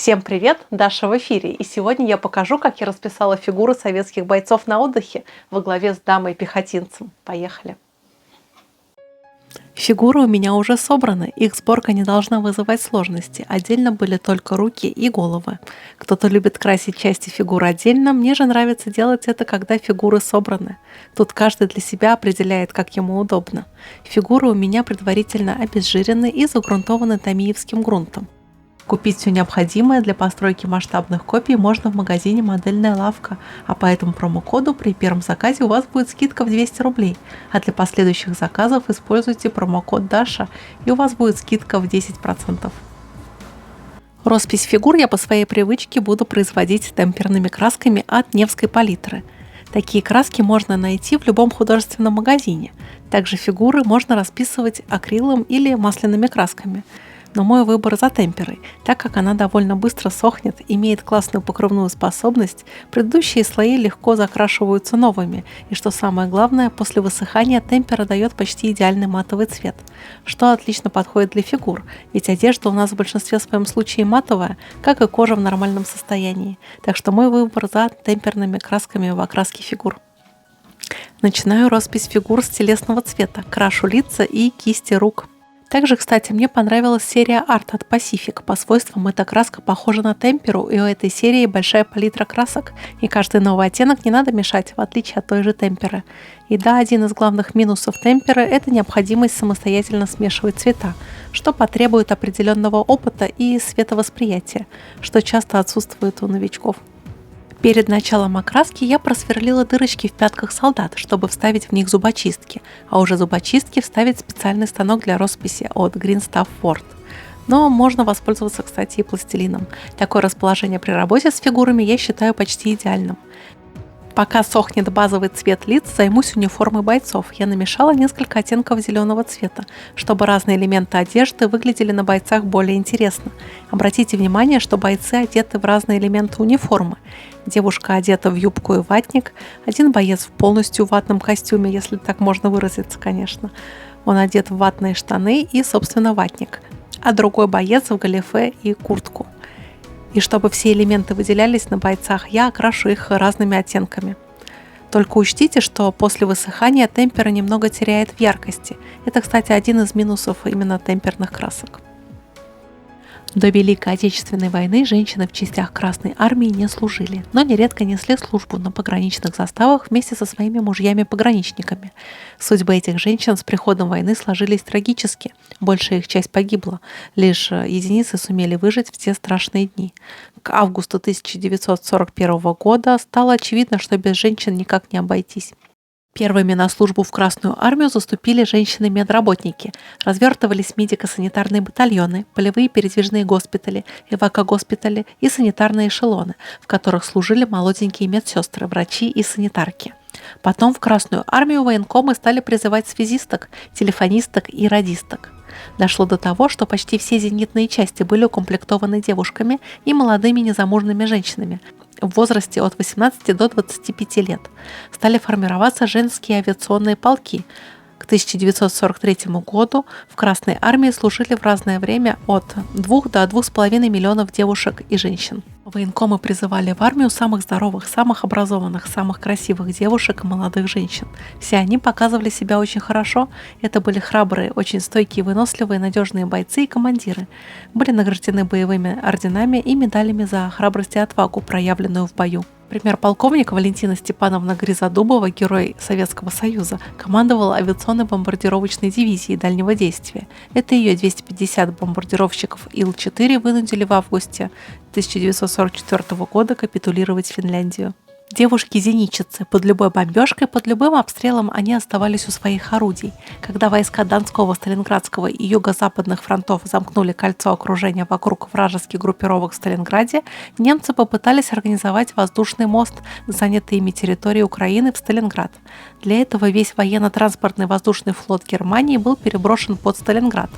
Всем привет! Даша в эфире, и сегодня я покажу, как я расписала фигуры советских бойцов на отдыхе во главе с дамой-пехотинцем. Поехали! Фигуры у меня уже собраны, их сборка не должна вызывать сложности, отдельно были только руки и головы. Кто-то любит красить части фигуры отдельно, мне же нравится делать это, когда фигуры собраны. Тут каждый для себя определяет, как ему удобно. Фигуры у меня предварительно обезжирены и загрунтованы томиевским грунтом. Купить все необходимое для постройки масштабных копий можно в магазине «Модельная лавка», а по этому промокоду при первом заказе у вас будет скидка в 200 рублей, а для последующих заказов используйте промокод «Даша» и у вас будет скидка в 10%. Роспись фигур я по своей привычке буду производить темперными красками от Невской палитры. Такие краски можно найти в любом художественном магазине. Также фигуры можно расписывать акрилом или масляными красками. Но мой выбор за темперой, так как она довольно быстро сохнет, имеет классную покрывную способность, предыдущие слои легко закрашиваются новыми, и что самое главное, после высыхания темпера дает почти идеальный матовый цвет, что отлично подходит для фигур, ведь одежда у нас в большинстве своем случае матовая, как и кожа в нормальном состоянии, так что мой выбор за темперными красками в окраске фигур. Начинаю роспись фигур с телесного цвета, крашу лица и кисти рук. Также, кстати, мне понравилась серия Art от Pacific. По свойствам эта краска похожа на темперу, и у этой серии большая палитра красок, и каждый новый оттенок не надо мешать, в отличие от той же темперы. И да, один из главных минусов темперы – это необходимость самостоятельно смешивать цвета, что потребует определенного опыта и световосприятия, что часто отсутствует у новичков. Перед началом окраски я просверлила дырочки в пятках солдат, чтобы вставить в них зубочистки, а уже зубочистки вставить в специальный станок для росписи от Green Stuff World. Но можно воспользоваться, кстати, и пластилином. Такое расположение при работе с фигурами я считаю почти идеальным. Пока сохнет базовый цвет лиц, займусь униформой бойцов. Я намешала несколько оттенков зеленого цвета, чтобы разные элементы одежды выглядели на бойцах более интересно. Обратите внимание, что бойцы одеты в разные элементы униформы. Девушка одета в юбку и ватник, один боец в полностью ватном костюме, если так можно выразиться, конечно. Он одет в ватные штаны и, собственно, ватник, а другой боец в галифе и куртку. И чтобы все элементы выделялись на бойцах, я окрашу их разными оттенками. Только учтите, что после высыхания темпера немного теряет в яркости. Это, кстати, один из минусов именно темперных красок. До Великой Отечественной войны женщины в частях Красной Армии не служили, но нередко несли службу на пограничных заставах вместе со своими мужьями-пограничниками. Судьбы этих женщин с приходом войны сложились трагически, большая их часть погибла, лишь единицы сумели выжить в те страшные дни. К августу 1941 года стало очевидно, что без женщин никак не обойтись. Первыми на службу в Красную армию заступили женщины-медработники, развертывались медико-санитарные батальоны, полевые передвижные госпитали, эвакогоспитали и санитарные эшелоны, в которых служили молоденькие медсестры, врачи и санитарки. Потом в Красную армию военкомы стали призывать связисток, телефонисток и радисток. Дошло до того, что почти все зенитные части были укомплектованы девушками и молодыми незамужными женщинами в возрасте от 18 до 25 лет. Стали формироваться женские авиационные полки. К 1943 году в Красной армии служили в разное время от 2 до 2,5 миллионов девушек и женщин. Военкомы призывали в армию самых здоровых, самых образованных, самых красивых девушек и молодых женщин. Все они показывали себя очень хорошо. Это были храбрые, очень стойкие, выносливые, надежные бойцы и командиры. Были награждены боевыми орденами и медалями за храбрость и отвагу, проявленную в бою. Например, полковник Валентина Степановна Гризодубова, герой Советского Союза, командовала авиационной бомбардировочной дивизией дальнего действия. Это ее 250 бомбардировщиков Ил-4 вынудили в августе 1944 года капитулировать Финляндию. Девушки-зенитчицы под любой бомбежкой, под любым обстрелом они оставались у своих орудий. Когда войска Донского, Сталинградского и юго-западных фронтов замкнули кольцо окружения вокруг вражеских группировок в Сталинграде, немцы попытались организовать воздушный мост на занятой ими территории Украины в Сталинград. Для этого весь военно-транспортный воздушный флот Германии был переброшен под Сталинград.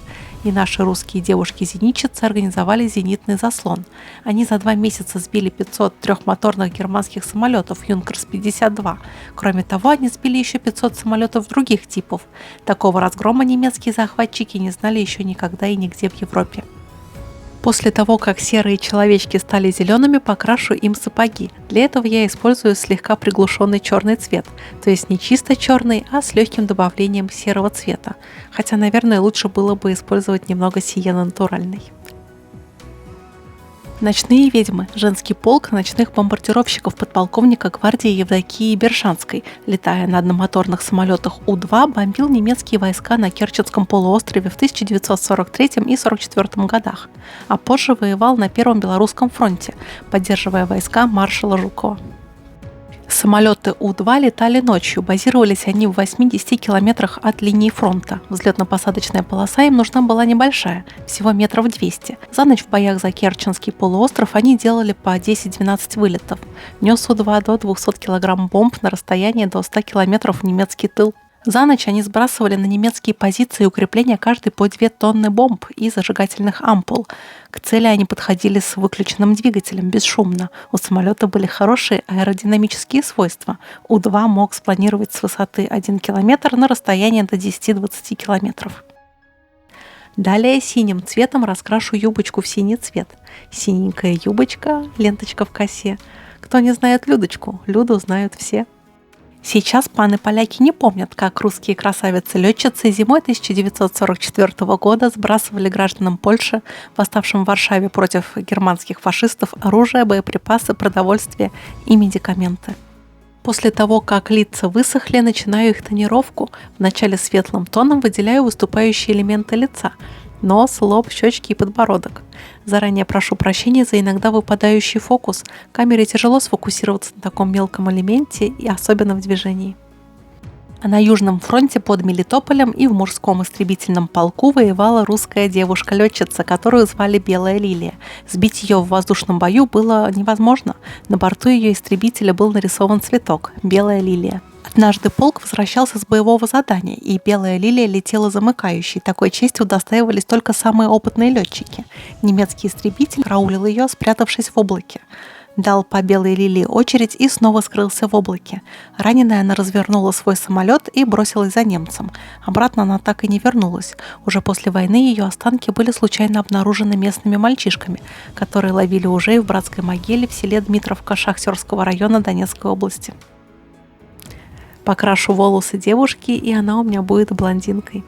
И наши русские девушки-зенитчицы организовали зенитный заслон. Они за 2 месяца сбили 500 трехмоторных германских самолетов Юнкерс-52. Кроме того, они сбили еще 500 самолетов других типов. Такого разгрома немецкие захватчики не знали еще никогда и нигде в Европе. После того, как серые человечки стали зелеными, покрашу им сапоги. Для этого я использую слегка приглушенный черный цвет, то есть не чисто черный, а с легким добавлением серого цвета. Хотя, наверное, лучше было бы использовать немного сиены натуральной. Ночные ведьмы. Женский полк ночных бомбардировщиков подполковника гвардии Евдокии Бершанской, летая на одномоторных самолетах У-2, бомбил немецкие войска на Керченском полуострове в 1943 и 1944 годах, а позже воевал на Первом Белорусском фронте, поддерживая войска маршала Жукова. Самолеты У-2 летали ночью, базировались они в 80 километрах от линии фронта. Взлетно-посадочная полоса им нужна была небольшая, всего метров 200. За ночь в боях за Керченский полуостров они делали по 10-12 вылетов. Нес У-2 до 200 килограмм бомб на расстояние до 100 километров в немецкий тыл. За ночь они сбрасывали на немецкие позиции и укрепления каждый по 2 тонны бомб и зажигательных ампул. К цели они подходили с выключенным двигателем, бесшумно. У самолета были хорошие аэродинамические свойства. У-2 мог спланировать с высоты 1 километр на расстояние до 10-20 километров. Далее синим цветом раскрашу юбочку в синий цвет. Синенькая юбочка, ленточка в косе. Кто не знает Людочку, Люду знают все. Сейчас паны-поляки не помнят, как русские красавицы-летчицы зимой 1944 года сбрасывали гражданам Польши, восставшим в Варшаве против германских фашистов, оружие, боеприпасы, продовольствие и медикаменты. После того, как лица высохли, начинаю их тонировку. Вначале светлым тоном выделяю выступающие элементы лица – нос, лоб, щечки и подбородок. Заранее прошу прощения за иногда выпадающий фокус. Камере тяжело сфокусироваться на таком мелком элементе, и особенно в движении. А на Южном фронте под Мелитополем и в мужском истребительном полку воевала русская девушка-летчица, которую звали Белая Лилия. Сбить ее в воздушном бою было невозможно. На борту ее истребителя был нарисован цветок – Белая Лилия. Однажды полк возвращался с боевого задания, и Белая Лилия летела замыкающей. Такой чести удостаивались только самые опытные летчики. Немецкий истребитель караулил ее, спрятавшись в облаке. Дал по Белой Лилии очередь и снова скрылся в облаке. Раненая она развернула свой самолет и бросилась за немцем. Обратно она так и не вернулась. Уже после войны ее останки были случайно обнаружены местными мальчишками, которые ловили ужей в братской могиле в селе Дмитровка Шахтерского района Донецкой области. Покрашу волосы девушки, и она у меня будет блондинкой.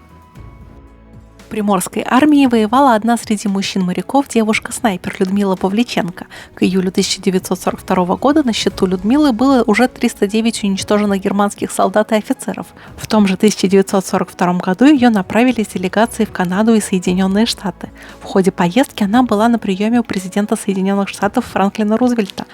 В Приморской армии воевала одна среди мужчин-моряков девушка-снайпер Людмила Павличенко. К июлю 1942 года на счету Людмилы было уже 309 уничтоженных германских солдат и офицеров. В том же 1942 году ее направили с делегацией в Канаду и Соединенные Штаты. В ходе поездки она была на приеме у президента Соединенных Штатов Франклина Рузвельта.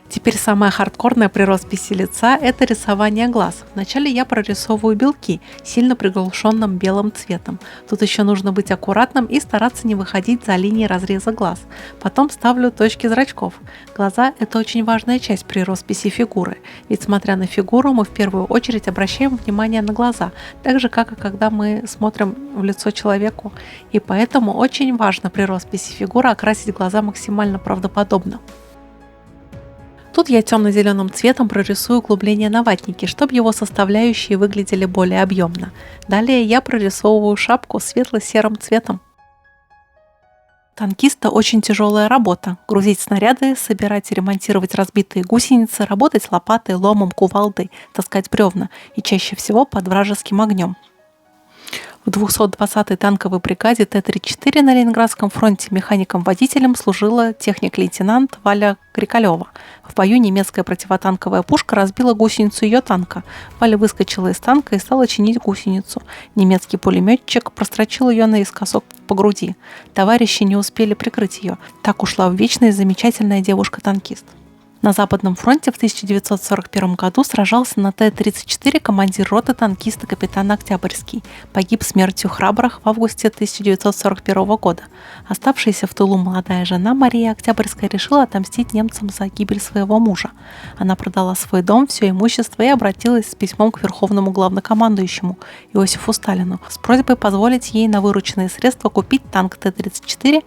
Теперь самое хардкорное при росписи лица – это рисование глаз. Вначале я прорисовываю белки сильно приглушенным белым цветом. Тут еще нужно быть аккуратным и стараться не выходить за линии разреза глаз. Потом ставлю точки зрачков. Глаза – это очень важная часть при росписи фигуры. Ведь смотря на фигуру, мы в первую очередь обращаем внимание на глаза, так же, как и когда мы смотрим в лицо человеку. И поэтому очень важно при росписи фигуры окрасить глаза максимально правдоподобно. Тут я темно-зеленым цветом прорисую углубление на ватнике, чтобы его составляющие выглядели более объемно. Далее я прорисовываю шапку светло-серым цветом. Танкиста очень тяжелая работа. Грузить снаряды, собирать и ремонтировать разбитые гусеницы, работать лопатой, ломом, кувалдой, таскать бревна и чаще всего под вражеским огнем. В 220-й танковой бригаде Т-34 на Ленинградском фронте механиком-водителем служила техник-лейтенант Валя Крикалева. В бою немецкая противотанковая пушка разбила гусеницу ее танка. Валя выскочила из танка и стала чинить гусеницу. Немецкий пулеметчик прострочил ее наискосок по груди. Товарищи не успели прикрыть ее. Так ушла в вечность замечательная девушка-танкист. На Западном фронте в 1941 году сражался на Т-34 командир роты танкиста капитан Октябрьский. Погиб смертью храбрых в августе 1941 года. Оставшаяся в тылу молодая жена Мария Октябрьская решила отомстить немцам за гибель своего мужа. Она продала свой дом, все имущество и обратилась с письмом к верховному главнокомандующему Иосифу Сталину с просьбой позволить ей на вырученные средства купить танк Т-34.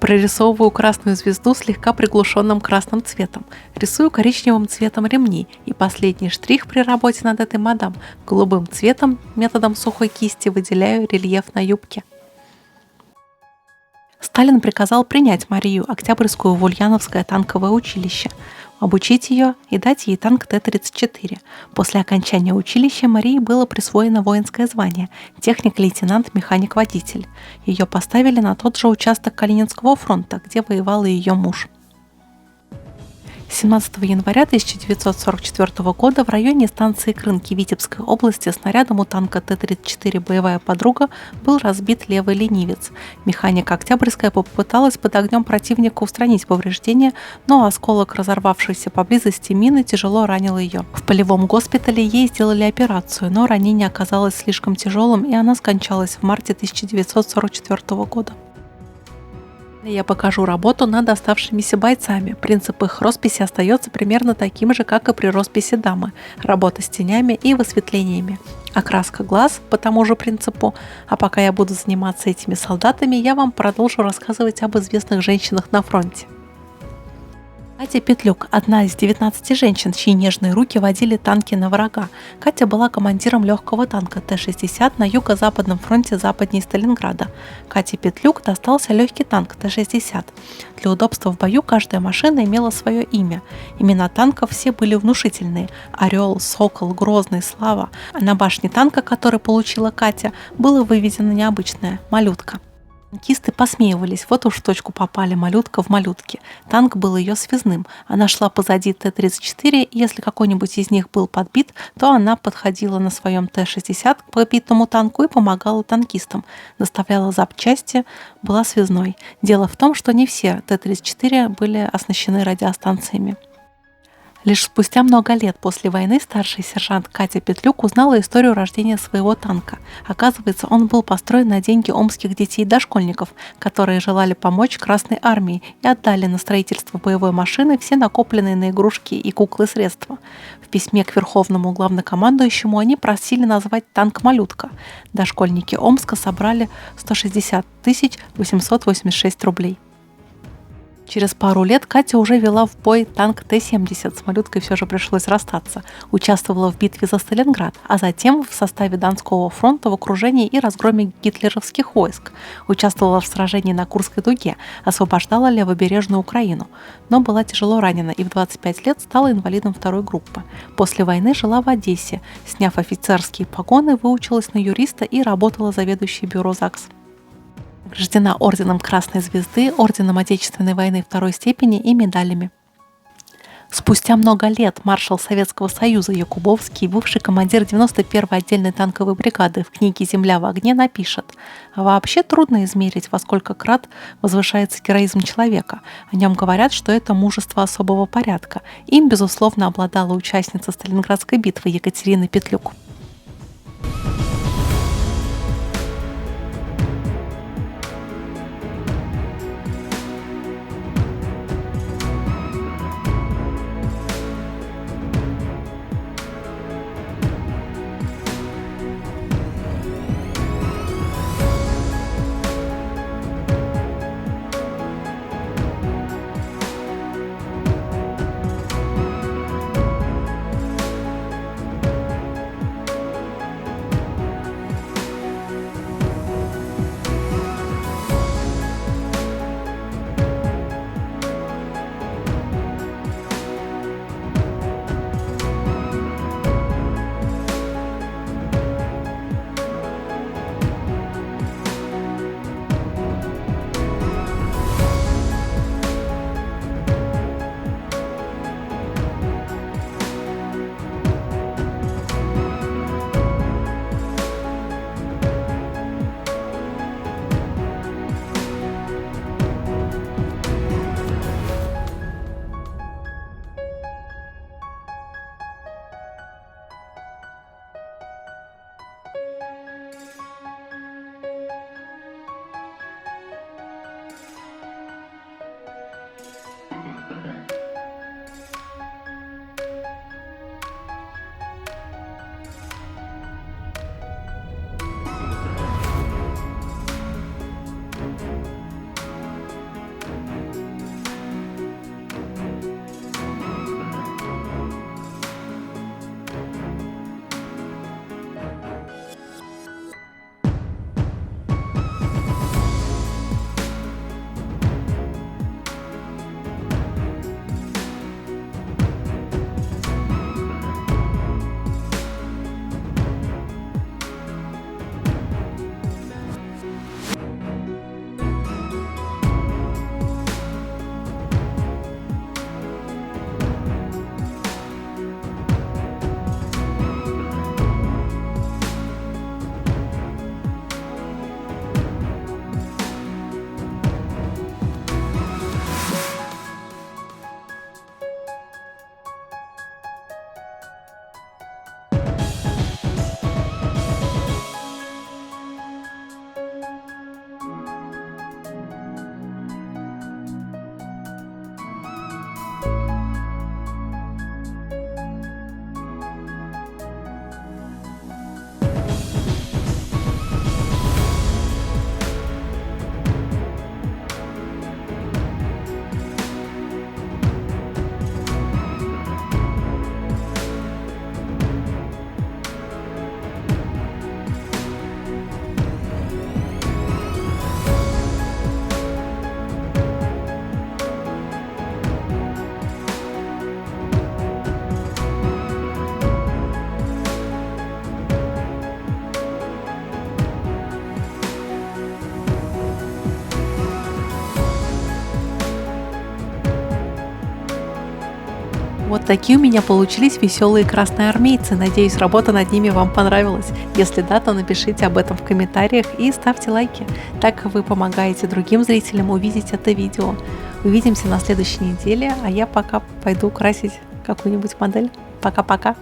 Прорисовываю красную звезду слегка приглушенным красным цветом. Рисую коричневым цветом ремни. И последний штрих при работе над этой мадам голубым цветом методом сухой кисти выделяю рельеф на юбке. Сталин приказал принять Марию Октябрьскую в Ульяновское танковое училище, обучить ее и дать ей танк Т-34. После окончания училища Марии было присвоено воинское звание техник-лейтенант, механик-водитель. Ее поставили на тот же участок Калининского фронта, где воевал и ее муж. 17 января 1944 года в районе станции Крынки Витебской области снарядом у танка Т-34 «Боевая подруга» был разбит левый ленивец. Механика Октябрьская попыталась под огнем противника устранить повреждения, но осколок разорвавшейся поблизости мины тяжело ранил ее. В полевом госпитале ей сделали операцию, но ранение оказалось слишком тяжелым, и она скончалась в марте 1944 года. Я покажу работу над оставшимися бойцами. Принцип их росписи остается примерно таким же, как и при росписи дамы. Работа с тенями и высветлениями. Окраска глаз по тому же принципу. А пока я буду заниматься этими солдатами, я вам продолжу рассказывать об известных женщинах на фронте. Катя Петлюк – одна из 19 женщин, чьи нежные руки водили танки на врага. Катя была командиром легкого танка Т-60 на юго-западном фронте западнее Сталинграда. Кате Петлюк достался легкий танк Т-60. Для удобства в бою каждая машина имела свое имя. Имена танков все были внушительные – Орел, Сокол, Грозный, Слава. А на башне танка, который получила Катя, было выведено необычное – малютка. Танкисты посмеивались, вот уж в точку попали, малютка в малютке. Танк был ее связным. Она шла позади Т-34, и если какой-нибудь из них был подбит, то она подходила на своем Т-60 к побитому танку и помогала танкистам. Доставляла запчасти, была связной. Дело в том, что не все Т-34 были оснащены радиостанциями. Лишь спустя много лет после войны старший сержант Катя Петлюк узнала историю рождения своего танка. Оказывается, он был построен на деньги омских детей-дошкольников, которые желали помочь Красной армии и отдали на строительство боевой машины все накопленные на игрушки и куклы средства. В письме к верховному главнокомандующему они просили назвать танк «Малютка». Дошкольники Омска собрали 160 886 рублей. Через пару лет Катя уже вела в бой танк Т-70, с малюткой все же пришлось расстаться. Участвовала в битве за Сталинград, а затем в составе Донского фронта в окружении и разгроме гитлеровских войск. Участвовала в сражении на Курской дуге, освобождала левобережную Украину, но была тяжело ранена и в 25 лет стала инвалидом второй группы. После войны жила в Одессе, сняв офицерские погоны, выучилась на юриста и работала заведующей бюро ЗАГС. Награждена орденом Красной Звезды, орденом Отечественной войны второй степени и медалями. Спустя много лет маршал Советского Союза Якубовский, бывший командир 91-й отдельной танковой бригады, в книге «Земля в огне» напишет: «А вообще трудно измерить, во сколько крат возвышается героизм человека. О нем говорят, что это мужество особого порядка. Им, безусловно, обладала участница Сталинградской битвы Екатерина Петлюк». Вот такие у меня получились веселые красноармейцы. Надеюсь, работа над ними вам понравилась. Если да, то напишите об этом в комментариях и ставьте лайки. Так вы помогаете другим зрителям увидеть это видео. Увидимся на следующей неделе, а я пока пойду красить какую-нибудь модель. Пока-пока!